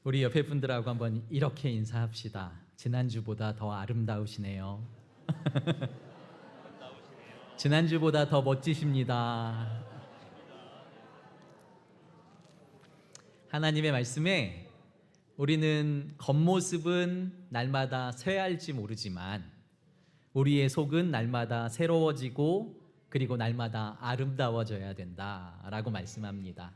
우리 옆에 분들하고 한번 이렇게 인사합시다. 지난주보다 더 아름다우시네요. 지난주보다 더 멋지십니다. 하나님의 말씀에 우리는 겉모습은 날마다 쇠할지 모르지만 우리의 속은 날마다 새로워지고 그리고 날마다 아름다워져야 된다라고 말씀합니다.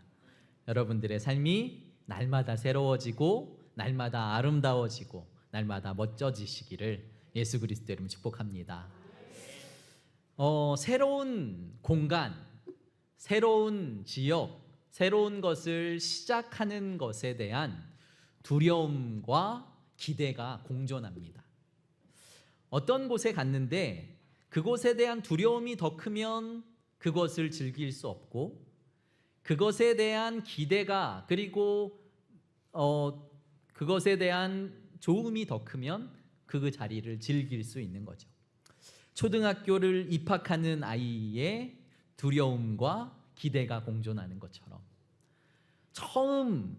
여러분들의 삶이 날마다 새로워지고 날마다 아름다워지고 날마다 멋져지시기를 예수 그리스도 이름으로 축복합니다. 새로운 공간, 새로운 지역, 새로운 것을 시작하는 것에 대한 두려움과 기대가 공존합니다. 어떤 곳에 갔는데 그곳에 대한 두려움이 더 크면 그것을 즐길 수 없고, 그것에 대한 기대가 그리고 그것에 대한 좋음이 더 크면 그 자리를 즐길 수 있는 거죠. 초등학교를 입학하는 아이의 두려움과 기대가 공존하는 것처럼 처음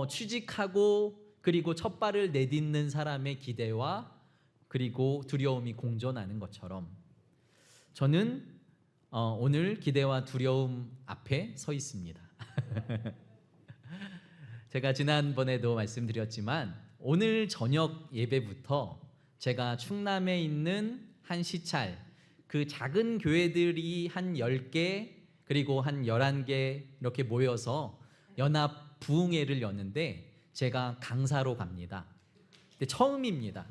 취직하고 그리고 첫 발을 내딛는 사람의 기대와 그리고 두려움이 공존하는 것처럼 저는 오늘 기대와 두려움 앞에 서 있습니다. 제가 지난번에도 말씀드렸지만 오늘 저녁 예배부터 제가 충남에 있는 한 시찰, 그 작은 교회들이 한 10개 그리고 한 11개 이렇게 모여서 연합 부흥회를 여는데 제가 강사로 갑니다. 근데 처음입니다.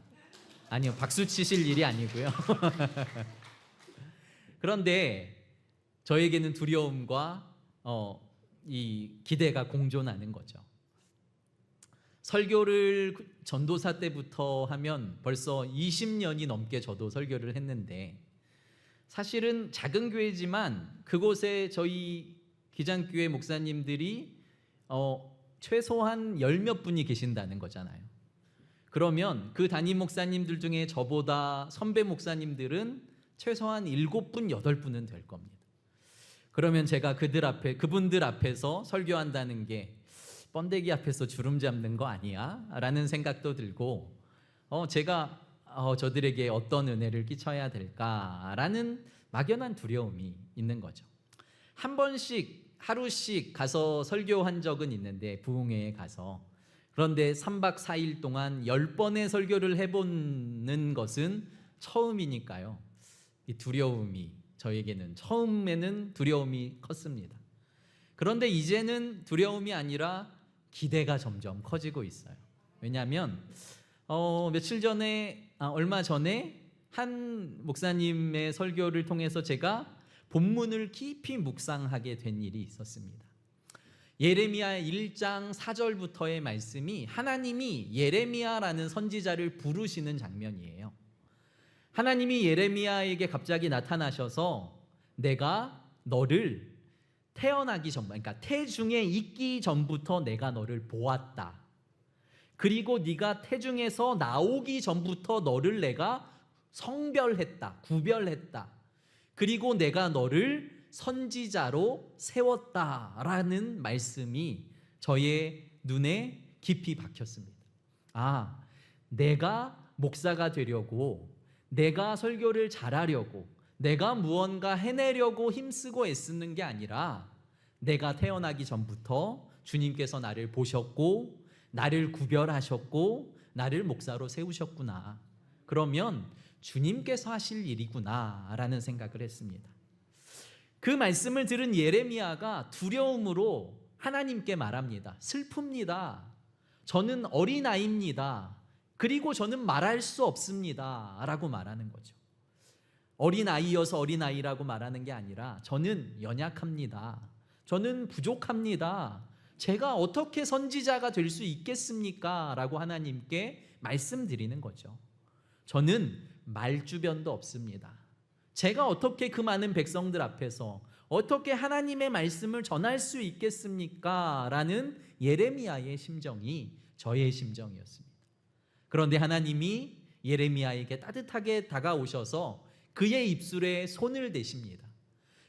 아니요, 박수 치실 일이 아니고요. 그런데 저에게는 두려움과 이 기대가 공존하는 거죠. 설교를 전도사 때부터 하면 벌써 20년이 넘게 저도 설교를 했는데, 사실은 작은 교회지만 그곳에 저희 기장교회 목사님들이 최소한 10몇 분이 계신다는 거잖아요. 그러면 그 담임 목사님들 중에 저보다 선배 목사님들은 최소한 7분, 8분은 될 겁니다. 그러면 제가 그분들 앞에서 설교한다는 게 번데기 앞에서 주름 잡는 거 아니야? 라는 생각도 들고 제가 저들에게 어떤 은혜를 끼쳐야 될까라는 막연한 두려움이 있는 거죠. 한 번씩 하루씩 가서 설교한 적은 있는데, 부흥회에 가서, 그런데 3박 4일 동안 10번의 설교를 해보는 것은 처음이니까요. 이 두려움이 저에게는 처음에는 두려움이 컸습니다. 그런데 이제는 두려움이 아니라 기대가 점점 커지고 있어요. 왜냐하면 얼마 전에 한 목사님의 설교를 통해서 제가 본문을 깊이 묵상하게 된 일이 있었습니다. 예레미야 1장 4절부터의 말씀이 하나님이 예레미야라는 선지자를 부르시는 장면이에요. 하나님이 예레미야에게 갑자기 나타나셔서 내가 너를 태어나기 전, 그러니까 태중에 있기 전부터 내가 너를 보았다. 그리고 네가 태중에서 나오기 전부터 너를 내가 성별했다, 구별했다. 그리고 내가 너를 선지자로 세웠다라는 말씀이 저의 눈에 깊이 박혔습니다. 내가 목사가 되려고, 내가 설교를 잘하려고, 내가 무언가 해내려고 힘쓰고 애쓰는 게 아니라 내가 태어나기 전부터 주님께서 나를 보셨고 나를 구별하셨고 나를 목사로 세우셨구나. 그러면 주님께서 하실 일이구나 라는 생각을 했습니다. 그 말씀을 들은 예레미야가 두려움으로 하나님께 말합니다. 슬픕니다. 저는 어린아이입니다. 그리고 저는 말할 수 없습니다 라고 말하는 거죠. 어린아이여서 어린아이라고 말하는 게 아니라 저는 연약합니다. 저는 부족합니다. 제가 어떻게 선지자가 될 수 있겠습니까? 라고 하나님께 말씀드리는 거죠. 저는 말주변도 없습니다. 제가 어떻게 그 많은 백성들 앞에서 어떻게 하나님의 말씀을 전할 수 있겠습니까? 라는 예레미야의 심정이 저의 심정이었습니다. 그런데 하나님이 예레미야에게 따뜻하게 다가오셔서 그의 입술에 손을 대십니다.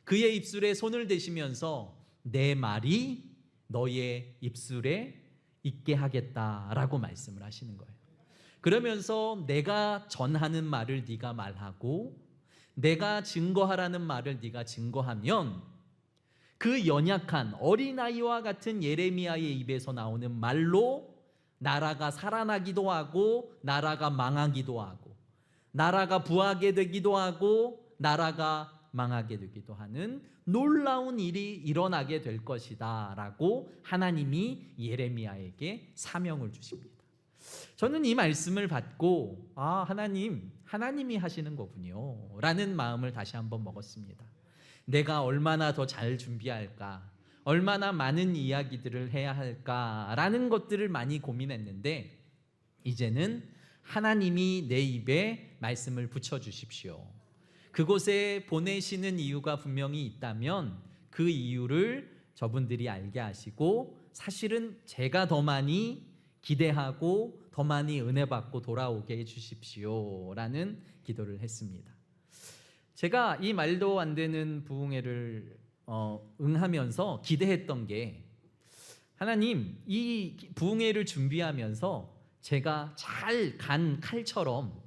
그의 입술에 손을 대시면서 내 말이 너의 입술에 있게 하겠다라고 말씀을 하시는 거예요. 그러면서 내가 전하는 말을 네가 말하고 내가 증거하라는 말을 네가 증거하면 그 연약한 어린아이와 같은 예레미야의 입에서 나오는 말로 나라가 살아나기도 하고 나라가 망하기도 하고 나라가 부하게 되기도 하고 나라가 망하게 되기도 하는 놀라운 일이 일어나게 될 것이다 라고 하나님이 예레미야에게 사명을 주십니다. 저는 이 말씀을 받고 하나님이 하시는 거군요 라는 마음을 다시 한번 먹었습니다. 내가 얼마나 더 잘 준비할까, 얼마나 많은 이야기들을 해야 할까라는 것들을 많이 고민했는데 이제는 하나님이 내 입에 말씀을 붙여주십시오. 그곳에 보내시는 이유가 분명히 있다면 그 이유를 저분들이 알게 하시고 사실은 제가 더 많이 기대하고 더 많이 은혜 받고 돌아오게 해주십시오 라는 기도를 했습니다. 제가 이 말도 안 되는 부흥회를 응하면서 기대했던 게 하나님 이 부흥회를 준비하면서 제가 잘 간 칼처럼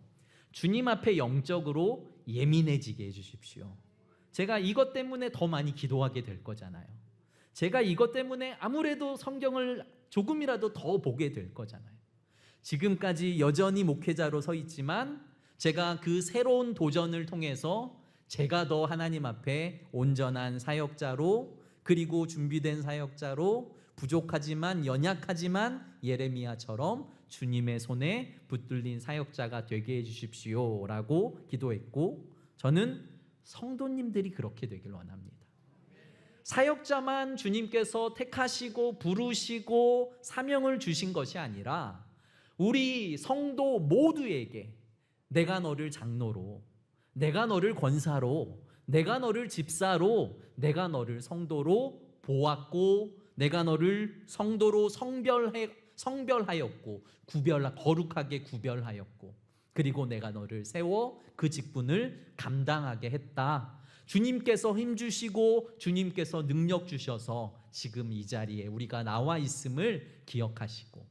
주님 앞에 영적으로 예민해지게 해주십시오. 제가 이것 때문에 더 많이 기도하게 될 거잖아요. 제가 이것 때문에 아무래도 성경을 조금이라도 더 보게 될 거잖아요. 지금까지 여전히 목회자로 서 있지만 제가 그 새로운 도전을 통해서 제가 더 하나님 앞에 온전한 사역자로 그리고 준비된 사역자로 부족하지만 연약하지만 예레미야처럼 주님의 손에 붙들린 사역자가 되게 해주십시오 라고 기도했고 저는 성도님들이 그렇게 되길 원합니다. 사역자만 주님께서 택하시고 부르시고 사명을 주신 것이 아니라 우리 성도 모두에게 내가 너를 장로로, 내가 너를 권사로, 내가 너를 집사로, 내가 너를 성도로 보았고 내가 너를 성도로 성별하였고 거룩하게 구별하였고 그리고 내가 너를 세워 그 직분을 감당하게 했다. 주님께서 힘주시고 주님께서 능력 주셔서 지금 이 자리에 우리가 나와 있음을 기억하시고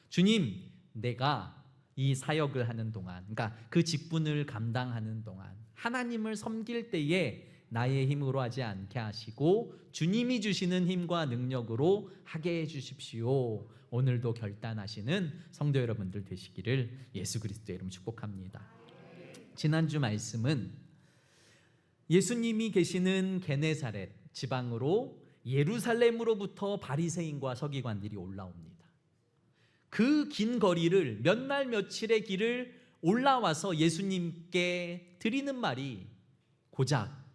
주님 내가 이 사역을 하는 동안 그러니까 그 직분을 감당하는 동안 하나님을 섬길 때에 나의 힘으로 하지 않게 하시고 주님이 주시는 힘과 능력으로 하게 해주십시오. 오늘도 결단하시는 성도 여러분들 되시기를 예수 그리스도의 이름 축복합니다. 지난주 말씀은 예수님이 계시는 게네사렛 지방으로 예루살렘으로부터 바리새인과 서기관들이 올라옵니다. 그 긴 거리를 몇 날 며칠의 길을 올라와서 예수님께 드리는 말이 고작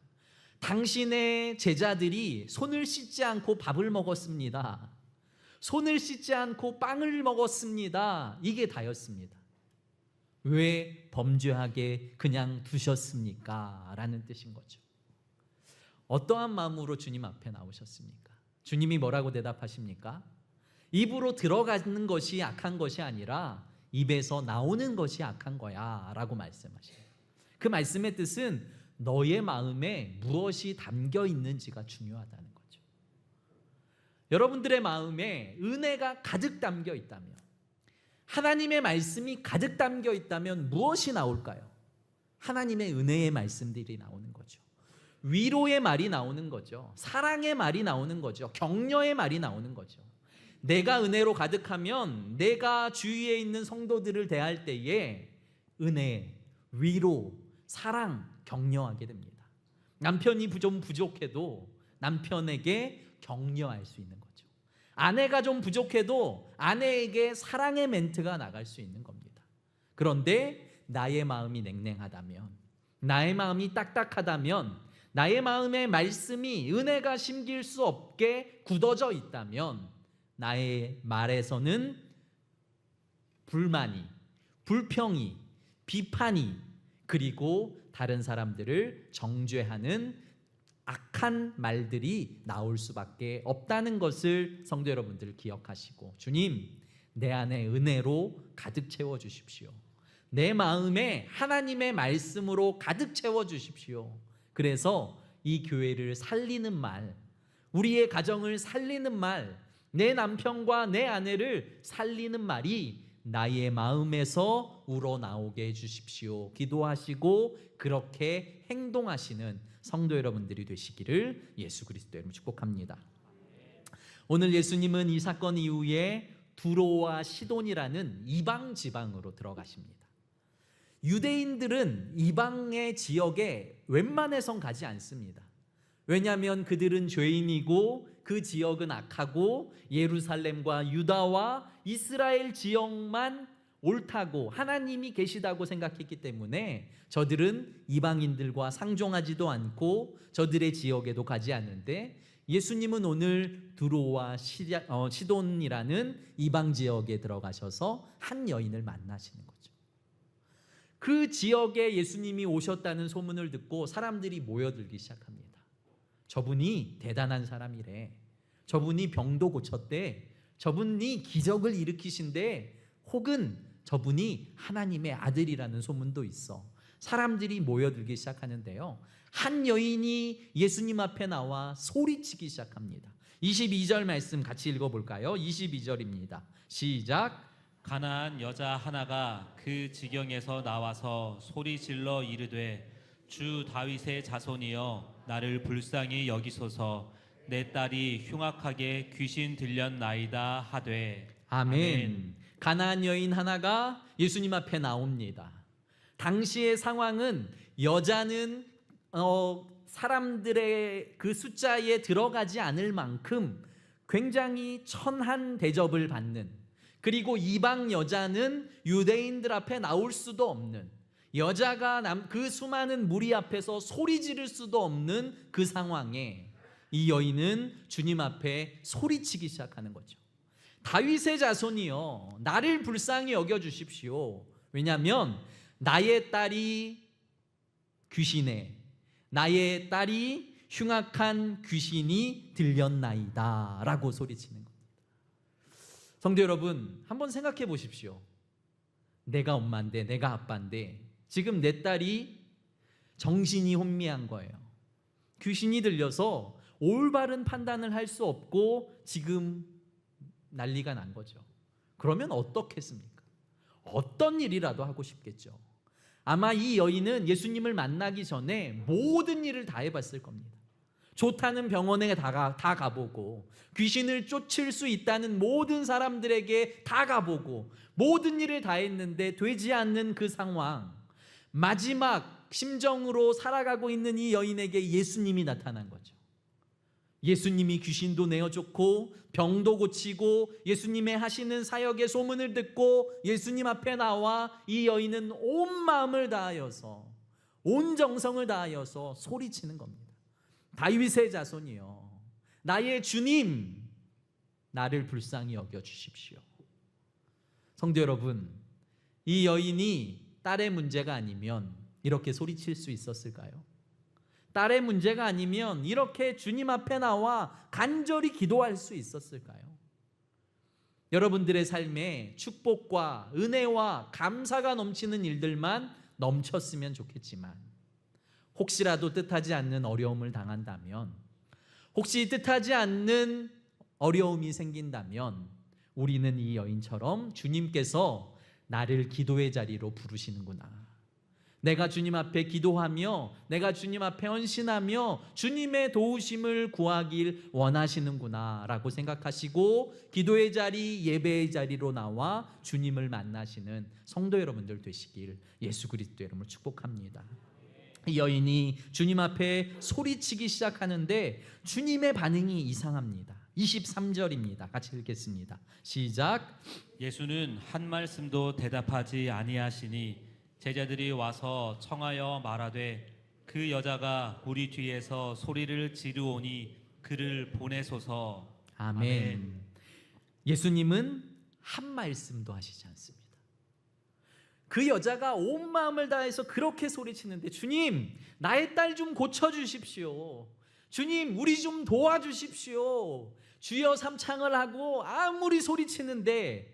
당신의 제자들이 손을 씻지 않고 밥을 먹었습니다. 손을 씻지 않고 빵을 먹었습니다. 이게 다였습니다. 왜 범죄하게 그냥 두셨습니까? 라는 뜻인 거죠. 어떠한 마음으로 주님 앞에 나오셨습니까? 주님이 뭐라고 대답하십니까? 입으로 들어가는 것이 악한 것이 아니라 입에서 나오는 것이 악한 거야 라고 말씀하셔요. 그 말씀의 뜻은 너의 마음에 무엇이 담겨 있는지가 중요하다는 거죠. 여러분들의 마음에 은혜가 가득 담겨 있다면, 하나님의 말씀이 가득 담겨 있다면 무엇이 나올까요? 하나님의 은혜의 말씀들이 나오는 거죠. 위로의 말이 나오는 거죠. 사랑의 말이 나오는 거죠. 격려의 말이 나오는 거죠. 내가 은혜로 가득하면 내가 주위에 있는 성도들을 대할 때에 은혜, 위로, 사랑, 격려하게 됩니다. 남편이 좀 부족해도 남편에게 격려할 수 있는 거죠. 아내가 좀 부족해도 아내에게 사랑의 멘트가 나갈 수 있는 겁니다. 그런데 나의 마음이 냉랭하다면, 나의 마음이 딱딱하다면, 나의 마음에 말씀이 은혜가 심길 수 없게 굳어져 있다면 나의 말에서는 불만이, 불평이, 비판이 그리고 다른 사람들을 정죄하는 악한 말들이 나올 수밖에 없다는 것을 성도 여러분들 기억하시고 주님 내 안에 은혜로 가득 채워주십시오. 내 마음에 하나님의 말씀으로 가득 채워주십시오. 그래서 이 교회를 살리는 말, 우리의 가정을 살리는 말, 내 남편과 내 아내를 살리는 말이 나의 마음에서 우러나오게 해주십시오. 기도하시고 그렇게 행동하시는 성도 여러분들이 되시기를 예수 그리스도의 이름으로 축복합니다. 오늘 예수님은 이 사건 이후에 두로와 시돈이라는 이방 지방으로 들어가십니다. 유대인들은 이방의 지역에 웬만해선 가지 않습니다. 왜냐하면 그들은 죄인이고 그 지역은 악하고 예루살렘과 유다와 이스라엘 지역만 옳다고 하나님이 계시다고 생각했기 때문에 저들은 이방인들과 상종하지도 않고 저들의 지역에도 가지 않는데, 예수님은 오늘 두로와 시돈이라는 이방 지역에 들어가셔서 한 여인을 만나시는 거죠. 그 지역에 예수님이 오셨다는 소문을 듣고 사람들이 모여들기 시작합니다. 저분이 대단한 사람이래. 저분이 병도 고쳤대. 저분이 기적을 일으키신대. 혹은 저분이 하나님의 아들이라는 소문도 있어. 사람들이 모여들기 시작하는데요, 한 여인이 예수님 앞에 나와 소리치기 시작합니다. 22절 말씀 같이 읽어볼까요? 22절입니다. 시작. 가나안 여자 하나가 그 지경에서 나와서 소리질러 이르되 주 다윗의 자손이여 나를 불쌍히 여기소서 내 딸이 흉악하게 귀신 들렸나이다 하되. 아멘. 가나안 여인 하나가 예수님 앞에 나옵니다. 당시의 상황은 여자는 사람들의 그 숫자에 들어가지 않을 만큼 굉장히 천한 대접을 받는, 그리고 이방 여자는 유대인들 앞에 나올 수도 없는, 여자가 그 수많은 무리 앞에서 소리 지를 수도 없는 그 상황에 이 여인은 주님 앞에 소리치기 시작하는 거죠. 다윗의 자손이여 나를 불쌍히 여겨주십시오. 왜냐하면 나의 딸이 귀신에, 나의 딸이 흉악한 귀신이 들렸나이다 라고 소리치는 겁니다. 성도 여러분, 한번 생각해 보십시오. 내가 엄마인데, 내가 아빠인데 지금 내 딸이 정신이 혼미한 거예요. 귀신이 들려서 올바른 판단을 할 수 없고 지금 난리가 난 거죠. 그러면 어떻겠습니까? 어떤 일이라도 하고 싶겠죠. 아마 이 여인은 예수님을 만나기 전에 모든 일을 다 해봤을 겁니다. 좋다는 병원에 다 가보고, 귀신을 쫓을 수 있다는 모든 사람들에게 다 가보고, 모든 일을 다 했는데 되지 않는 그 상황, 마지막 심정으로 살아가고 있는 이 여인에게 예수님이 나타난 거죠. 예수님이 귀신도 내어쫓고 병도 고치고 예수님의 하시는 사역의 소문을 듣고 예수님 앞에 나와 이 여인은 온 마음을 다하여서, 온 정성을 다하여서 소리치는 겁니다. 다윗의 자손이여 나의 주님, 나를 불쌍히 여겨주십시오. 성도 여러분, 이 여인이 딸의 문제가 아니면 이렇게 소리칠 수 있었을까요? 딸의 문제가 아니면 이렇게 주님 앞에 나와 간절히 기도할 수 있었을까요? 여러분들의 삶에 축복과 은혜와 감사가 넘치는 일들만 넘쳤으면 좋겠지만, 혹시라도 뜻하지 않는 어려움을 당한다면, 혹시 뜻하지 않는 어려움이 생긴다면 우리는 이 여인처럼 주님께서 나를 기도의 자리로 부르시는구나, 내가 주님 앞에 기도하며 내가 주님 앞에 헌신하며 주님의 도우심을 구하길 원하시는구나 라고 생각하시고 기도의 자리, 예배의 자리로 나와 주님을 만나시는 성도 여러분들 되시길 예수 그리스도의 이름으로 축복합니다. 이 여인이 주님 앞에 소리치기 시작하는데 주님의 반응이 이상합니다. 23절입니다. 같이 읽겠습니다. 시작. 예수는 한 말씀도 대답하지 아니하시니 제자들이 와서 청하여 말하되 그 여자가 우리 뒤에서 소리를 지르오니 그를 보내소서. 아멘. 예수님은 한 말씀도 하시지 않습니다. 그 여자가 온 마음을 다해서 그렇게 소리치는데, 주님 나의 딸 좀 고쳐주십시오, 주님 우리 좀 도와주십시오, 주여 삼창을 하고 아무리 소리치는데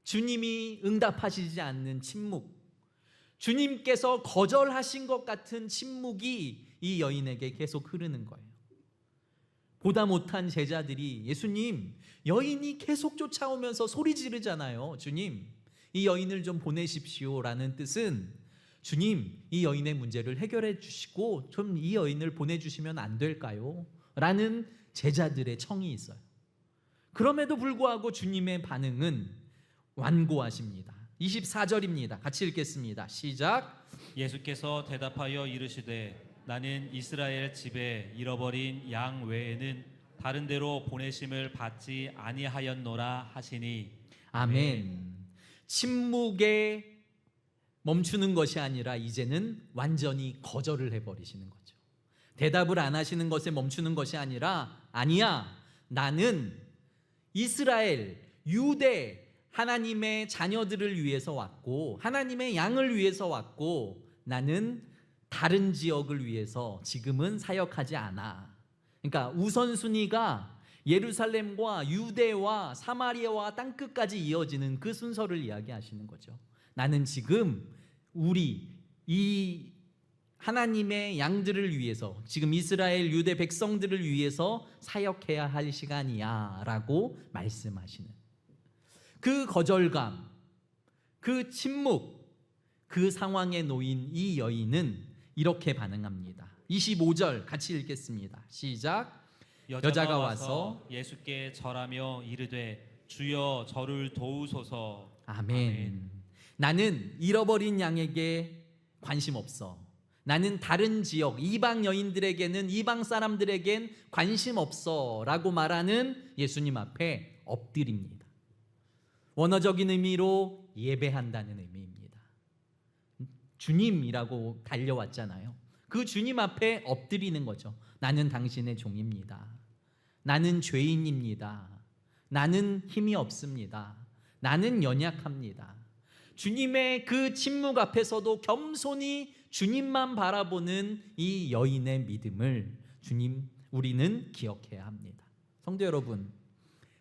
주님이 응답하시지 않는 침묵, 주님께서 거절하신 것 같은 침묵이 이 여인에게 계속 흐르는 거예요. 보다 못한 제자들이 예수님, 여인이 계속 쫓아오면서 소리 지르잖아요. 주님, 이 여인을 좀 보내십시오라는 뜻은 주님, 이 여인의 문제를 해결해 주시고 좀 이 여인을 보내주시면 안 될까요? 라는 제자들의 청이 있어요. 그럼에도 불구하고 주님의 반응은 완고하십니다. 24절입니다. 같이 읽겠습니다. 시작. 예수께서 대답하여 이르시되 나는 이스라엘 집에 잃어버린 양 외에는 다른 데로 보내심을 받지 아니하였노라 하시니. 아멘. 침묵에 멈추는 것이 아니라 이제는 완전히 거절을 해버리시는 거죠. 대답을 안 하시는 것에 멈추는 것이 아니라 아니야, 나는 이스라엘, 유대 하나님의 자녀들을 위해서 왔고 하나님의 양을 위해서 왔고 나는 다른 지역을 위해서 지금은 사역하지 않아. 그러니까 우선순위가 예루살렘과 유대와 사마리아와 땅끝까지 이어지는 그 순서를 이야기하시는 거죠. 나는 지금 우리 이 하나님의 양들을 위해서 지금 이스라엘 유대 백성들을 위해서 사역해야 할 시간이야 라고 말씀하시는 그 거절감, 그 침묵, 그 상황에 놓인 이 여인은 이렇게 반응합니다. 25절 같이 읽겠습니다. 시작. 여자가 와서 예수께 절하며 이르되 주여 저를 도우소서. 아멘. 나는 잃어버린 양에게 관심 없어. 나는 다른 지역 이방 여인들에게는 이방 사람들에겐 관심 없어 라고 말하는 예수님 앞에 엎드립니다. 원어적인 의미로 예배한다는 의미입니다. 주님이라고 달려왔잖아요. 그 주님 앞에 엎드리는 거죠. 나는 당신의 종입니다. 나는 죄인입니다. 나는 힘이 없습니다. 나는 연약합니다. 주님의 그 침묵 앞에서도 겸손히 주님만 바라보는 이 여인의 믿음을 주님 우리는 기억해야 합니다. 성도 여러분,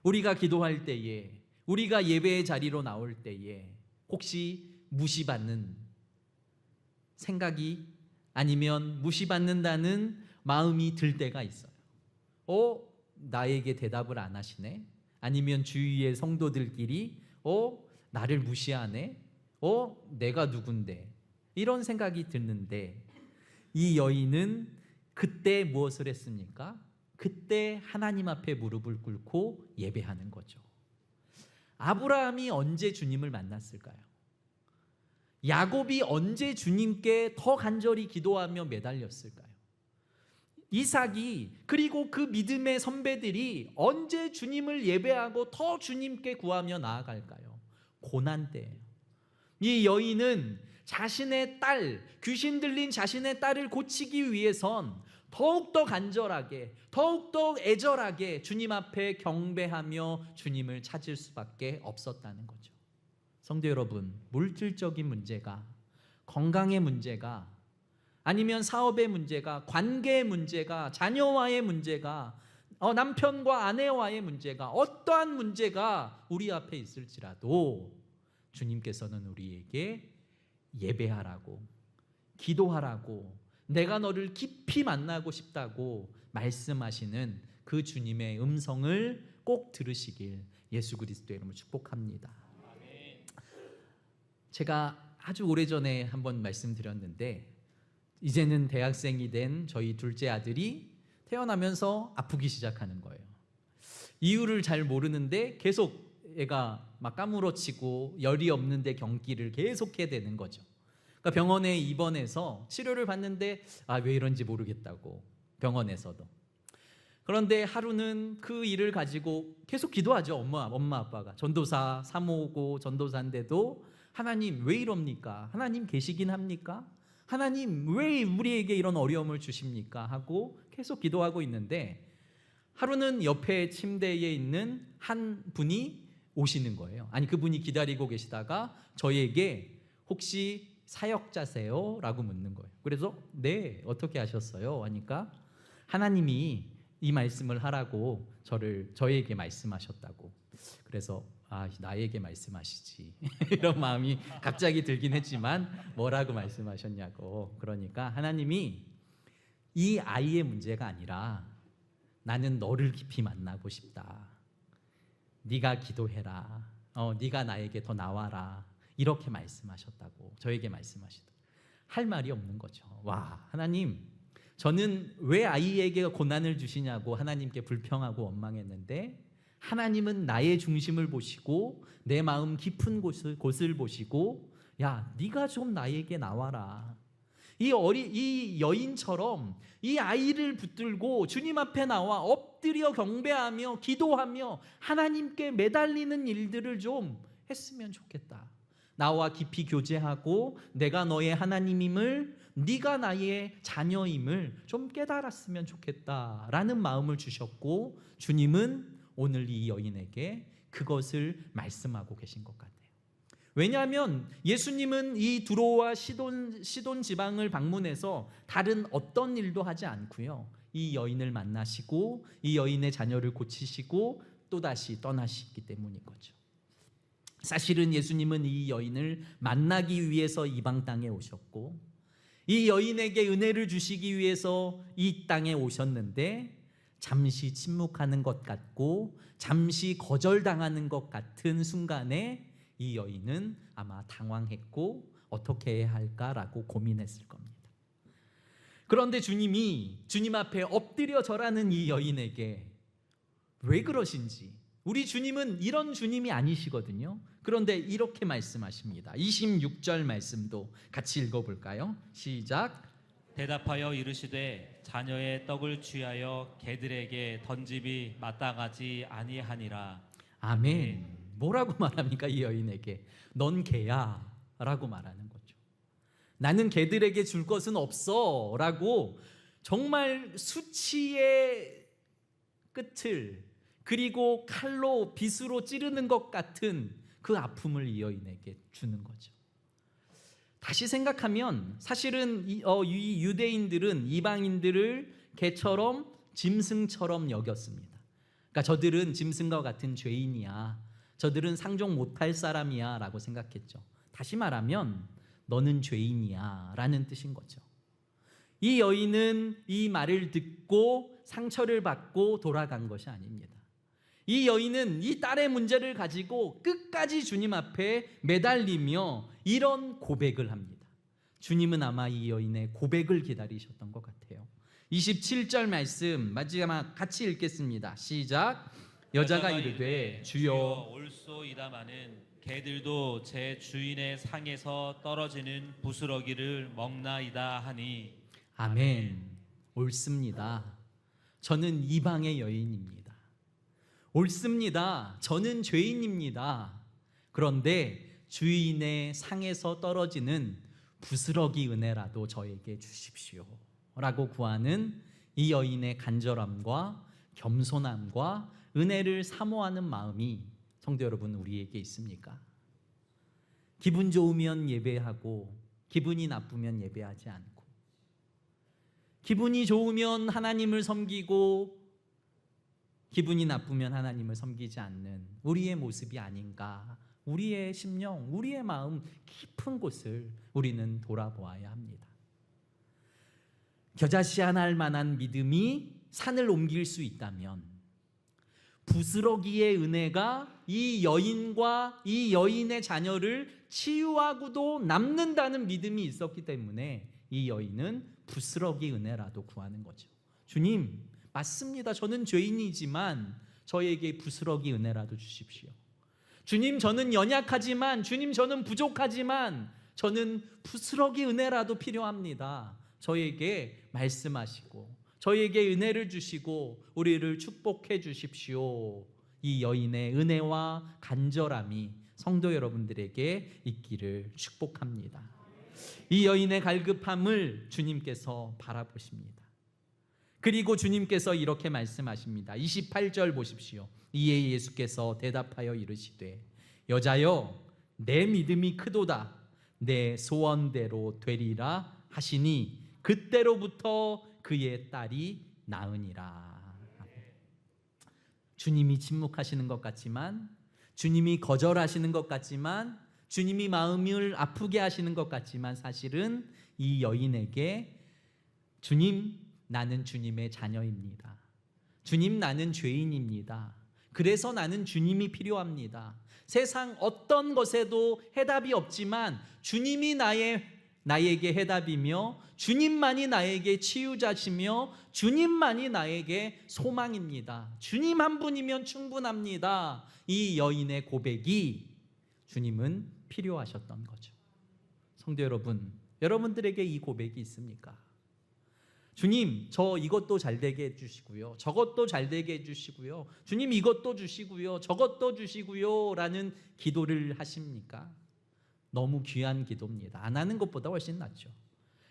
우리가 기도할 때에 우리가 예배의 자리로 나올 때에 혹시 무시받는 생각이 아니면 무시받는다는 마음이 들 때가 있어요. 나에게 대답을 안 하시네? 아니면 주위의 성도들끼리 나를 무시하네? 내가 누군데? 이런 생각이 드는데 이 여인은 그때 무엇을 했습니까? 그때 하나님 앞에 무릎을 꿇고 예배하는 거죠. 아브라함이 언제 주님을 만났을까요? 야곱이 언제 주님께 더 간절히 기도하며 매달렸을까요? 이삭이 그리고 그 믿음의 선배들이 언제 주님을 예배하고 더 주님께 구하며 나아갈까요? 고난 때예요. 이 여인은 자신의 딸, 귀신 들린 자신의 딸을 고치기 위해선 더욱더 간절하게, 더욱더 애절하게 주님 앞에 경배하며 주님을 찾을 수밖에 없었다는 거죠. 성도 여러분, 물질적인 문제가, 건강의 문제가, 아니면 사업의 문제가, 관계의 문제가, 자녀와의 문제가, 남편과 아내와의 문제가, 어떠한 문제가 우리 앞에 있을지라도 주님께서는 우리에게 예배하라고, 기도하라고, 내가 너를 깊이 만나고 싶다고 말씀하시는 그 주님의 음성을 꼭 들으시길 예수 그리스도의 이름으로 축복합니다. 제가 아주 오래전에 한번 말씀드렸는데 이제는 대학생이 된 저희 둘째 아들이 태어나면서 아프기 시작하는 거예요. 이유를 잘 모르는데 계속 애가 막 까무러치고 열이 없는데 경기를 계속해야 되는 거죠. 그러니까 병원에 입원해서 치료를 받는데 왜 이런지 모르겠다고, 병원에서도. 그런데 하루는 그 일을 가지고 계속 기도하죠. 엄마 아빠가 전도사, 사모고 전도사인데도 하나님 왜 이럽니까? 하나님 계시긴 합니까? 하나님 왜 우리에게 이런 어려움을 주십니까? 하고 계속 기도하고 있는데 하루는 옆에 침대에 있는 한 분이 오시는 거예요. 아니, 그분이 기다리고 계시다가 저에게 혹시 사역자세요? 라고 묻는 거예요. 그래서 네, 어떻게 하셨어요? 하니까 하나님이 이 말씀을 하라고 저에게 말씀하셨다고. 그래서 나에게 말씀하시지 이런 마음이 갑자기 들긴 했지만 뭐라고 말씀하셨냐고. 그러니까 하나님이 이 아이의 문제가 아니라 나는 너를 깊이 만나고 싶다. 네가 기도해라. 네가 나에게 더 나와라. 이렇게 말씀하셨다고 저에게 말씀하시더라고요. 할 말이 없는 거죠. 와, 하나님, 저는 왜 아이에게 고난을 주시냐고 하나님께 불평하고 원망했는데 하나님은 나의 중심을 보시고 내 마음 깊은 곳을 보시고 야, 네가 좀 나에게 나와라. 이 여인처럼 이 아이를 붙들고 주님 앞에 나와 엎드려 경배하며 기도하며 하나님께 매달리는 일들을 좀 했으면 좋겠다. 나와 깊이 교제하고 내가 너의 하나님임을, 네가 나의 자녀임을 좀 깨달았으면 좋겠다라는 마음을 주셨고, 주님은 오늘 이 여인에게 그것을 말씀하고 계신 것 같아요. 왜냐하면 예수님은 이 두로와 시돈 지방을 방문해서 다른 어떤 일도 하지 않고요, 이 여인을 만나시고 이 여인의 자녀를 고치시고 또다시 떠나시기 때문인 거죠. 사실은 예수님은 이 여인을 만나기 위해서 이방 땅에 오셨고 이 여인에게 은혜를 주시기 위해서 이 땅에 오셨는데 잠시 침묵하는 것 같고 잠시 거절당하는 것 같은 순간에 이 여인은 아마 당황했고 어떻게 해야 할까라고 고민했을 겁니다. 그런데 주님이 주님 앞에 엎드려 절하는 이 여인에게 왜 그러신지, 우리 주님은 이런 주님이 아니시거든요. 그런데 이렇게 말씀하십니다. 26절 말씀도 같이 읽어볼까요? 시작. 대답하여 이르시되 자녀의 떡을 취하여 개들에게 던짐이 마땅하지 아니하니라. 아멘. 뭐라고 말합니까? 이 여인에게 넌 개야 라고 말하는 거죠. 나는 개들에게 줄 것은 없어 라고 정말 수치의 끝을 그리고 칼로 빗으로 찌르는 것 같은 그 아픔을 이 여인에게 주는 거죠. 다시 생각하면 사실은 이 유대인들은 이방인들을 개처럼 짐승처럼 여겼습니다. 그러니까 저들은 짐승과 같은 죄인이야, 저들은 상종 못할 사람이야 라고 생각했죠. 다시 말하면 너는 죄인이야 라는 뜻인 거죠. 이 여인은 이 말을 듣고 상처를 받고 돌아간 것이 아닙니다. 이 여인은 이 딸의 문제를 가지고 끝까지 주님 앞에 매달리며 이런 고백을 합니다. 주님은 아마 이 여인의 고백을 기다리셨던 것 같아요. 27절 말씀 마지막 같이 읽겠습니다. 시작. 여자가 이르되 주여 올소이다마는 개들도 제 주인의 상에서 떨어지는 부스러기를 먹나이다 하니. 아멘. 옳습니다. 저는 이방의 여인입니다. 옳습니다. 저는 죄인입니다. 그런데 주인의 상에서 떨어지는 부스러기 은혜라도 저에게 주십시오 라고 구하는 이 여인의 간절함과 겸손함과 은혜를 사모하는 마음이 성도 여러분 우리에게 있습니까? 기분 좋으면 예배하고 기분이 나쁘면 예배하지 않고, 기분이 좋으면 하나님을 섬기고 기분이 나쁘면 하나님을 섬기지 않는 우리의 모습이 아닌가. 우리의 심령, 우리의 마음 깊은 곳을 우리는 돌아보아야 합니다. 겨자씨한할 만한 믿음이 산을 옮길 수 있다면 부스러기의 은혜가 이 여인과 이 여인의 자녀를 치유하고도 남는다는 믿음이 있었기 때문에 이 여인은 부스러기 은혜라도 구하는 거죠. 주님, 맞습니다. 저는 죄인이지만 저에게 부스러기 은혜라도 주십시오. 주님, 저는 연약하지만, 주님, 저는 부족하지만 저는 부스러기 은혜라도 필요합니다. 저에게 말씀하시고 저에게 은혜를 주시고 우리를 축복해 주십시오. 이 여인의 은혜와 간절함이 성도 여러분들에게 있기를 축복합니다. 이 여인의 갈급함을 주님께서 바라보십니다. 그리고 주님께서 이렇게 말씀하십니다. 28절 보십시오. 이에 예수께서 대답하여 이르시되 여자여 내 믿음이 크도다. 내 소원대로 되리라 하시니 그때로부터 그의 딸이 나으니라. 주님이 침묵하시는 것 같지만, 주님이 거절하시는 것 같지만, 주님이 마음을 아프게 하시는 것 같지만 사실은 이 여인에게 주님, 나는 주님의 자녀입니다. 주님, 나는 죄인입니다. 그래서 나는 주님이 필요합니다. 세상 어떤 것에도 해답이 없지만 주님이 나에게 해답이며 주님만이 나에게 치유자시며 주님만이 나에게 소망입니다. 주님 한 분이면 충분합니다. 이 여인의 고백이 주님은 필요하셨던 거죠. 성도 여러분, 여러분들에게 이 고백이 있습니까? 주님, 저 이것도 잘 되게 해주시고요, 저것도 잘 되게 해주시고요, 주님 이것도 주시고요, 저것도 주시고요 라는 기도를 하십니까? 너무 귀한 기도입니다. 안 하는 것보다 훨씬 낫죠.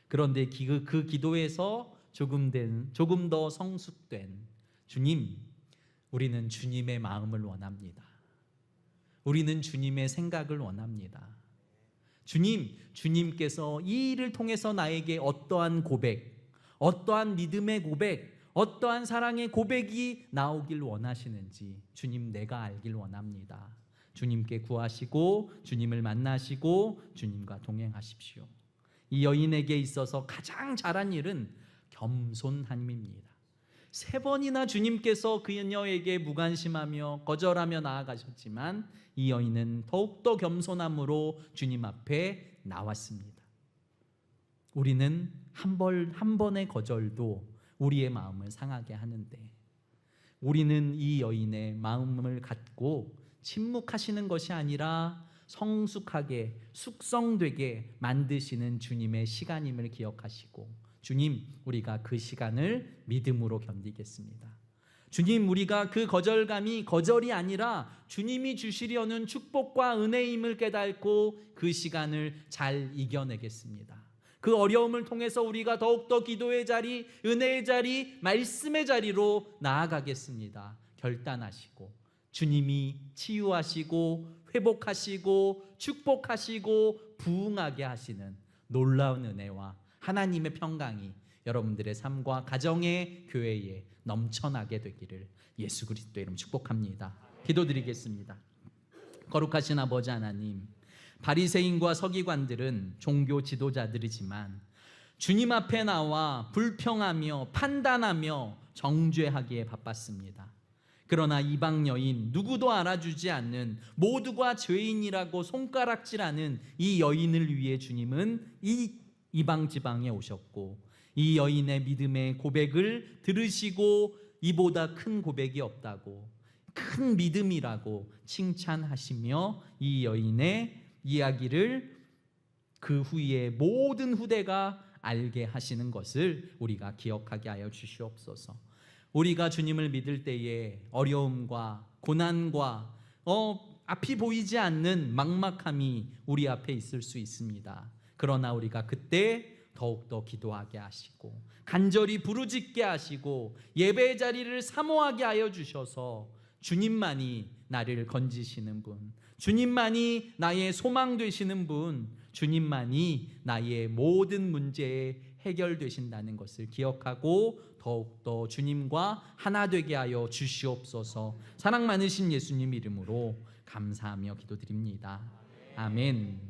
그런데 그 기도에서 조금 더 성숙된 주님, 우리는 주님의 마음을 원합니다. 우리는 주님의 생각을 원합니다. 주님께서 이 일을 통해서 나에게 어떠한 고백, 어떠한 믿음의 고백, 어떠한 사랑의 고백이 나오길 원하시는지 주님, 내가 알길 원합니다. 주님께 구하시고 주님을 만나시고 주님과 동행하십시오. 이 여인에게 있어서 가장 잘한 일은 겸손함입니다. 3번이나 주님께서 그녀에게 무관심하며 거절하며 나아가셨지만 이 여인은 더욱더 겸손함으로 주님 앞에 나왔습니다. 우리는 한 번의 거절도 우리의 마음을 상하게 하는데, 우리는 이 여인의 마음을 갖고 침묵하시는 것이 아니라 성숙하게 숙성되게 만드시는 주님의 시간임을 기억하시고, 주님, 우리가 그 시간을 믿음으로 견디겠습니다. 주님, 우리가 그 거절감이 거절이 아니라 주님이 주시려는 축복과 은혜임을 깨닫고 그 시간을 잘 이겨내겠습니다. 그 어려움을 통해서 우리가 더욱더 기도의 자리, 은혜의 자리, 말씀의 자리로 나아가겠습니다. 결단하시고 주님이 치유하시고 회복하시고 축복하시고 부흥하게 하시는 놀라운 은혜와 하나님의 평강이 여러분들의 삶과 가정의 교회에 넘쳐나게 되기를 예수 그리스도의 이름 축복합니다. 기도드리겠습니다. 거룩하신 아버지 하나님, 바리새인과 서기관들은 종교 지도자들이지만 주님 앞에 나와 불평하며 판단하며 정죄하기에 바빴습니다. 그러나 이방 여인, 누구도 알아주지 않는, 모두가 죄인이라고 손가락질하는 이 여인을 위해 주님은 이 이방 지방에 오셨고, 이 여인의 믿음의 고백을 들으시고 이보다 큰 고백이 없다고, 큰 믿음이라고 칭찬하시며 이 여인의 이야기를 그 후에 모든 후대가 알게 하시는 것을 우리가 기억하게 하여 주시옵소서. 우리가 주님을 믿을 때에 어려움과 고난과 앞이 보이지 않는 막막함이 우리 앞에 있을 수 있습니다. 그러나 우리가 그때 더욱더 기도하게 하시고 간절히 부르짖게 하시고 예배의 자리를 사모하게 하여 주셔서 주님만이 나를 건지시는 분, 주님만이 나의 소망 되시는 분, 주님만이 나의 모든 문제에 해결되신다는 것을 기억하고 더욱더 주님과 하나 되게 하여 주시옵소서. 사랑 많으신 예수님 이름으로 감사하며 기도드립니다. 아멘.